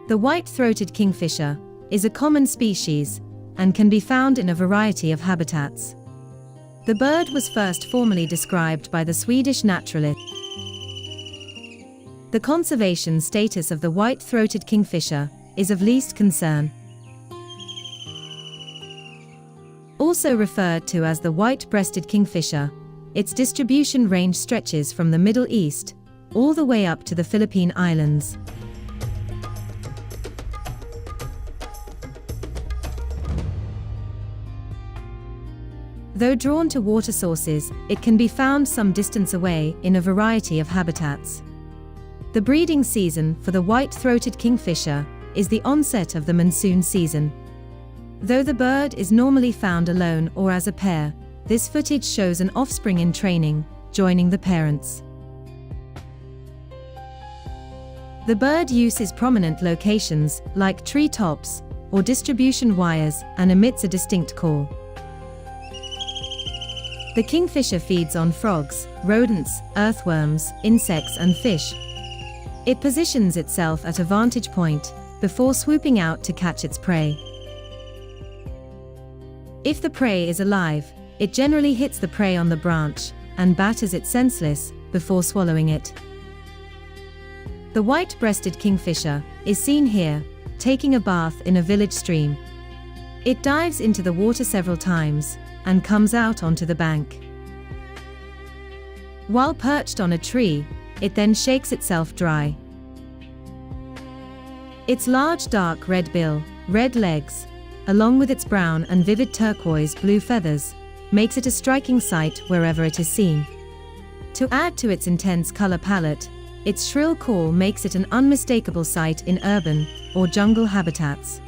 The white-throated kingfisher is a common species and can be found in a variety of habitats. The bird was first formally described by the Swedish naturalist. The conservation status of the white-throated kingfisher is of least concern. Also referred to as the white-breasted kingfisher, its distribution range stretches from the Middle East all the way up to the Philippine Islands. Though drawn to water sources, it can be found some distance away in a variety of habitats. The breeding season for the white-throated kingfisher is the onset of the monsoon season. Though the bird is normally found alone or as a pair, this footage shows an offspring in training, joining the parents. The bird uses prominent locations like treetops or distribution wires and emits a distinct call. The kingfisher feeds on frogs, rodents, earthworms, insects and fish. It positions itself at a vantage point before swooping out to catch its prey. If the prey is alive, it generally hits the prey on the branch and batters it senseless before swallowing it. The white-breasted kingfisher is seen here, taking a bath in a village stream. It dives into the water several times and comes out onto the bank. While perched on a tree, it then shakes itself dry. Its large dark red bill, red legs, along with its brown and vivid turquoise blue feathers, makes it a striking sight wherever it is seen. To add to its intense color palette, its shrill call makes it an unmistakable sight in urban or jungle habitats.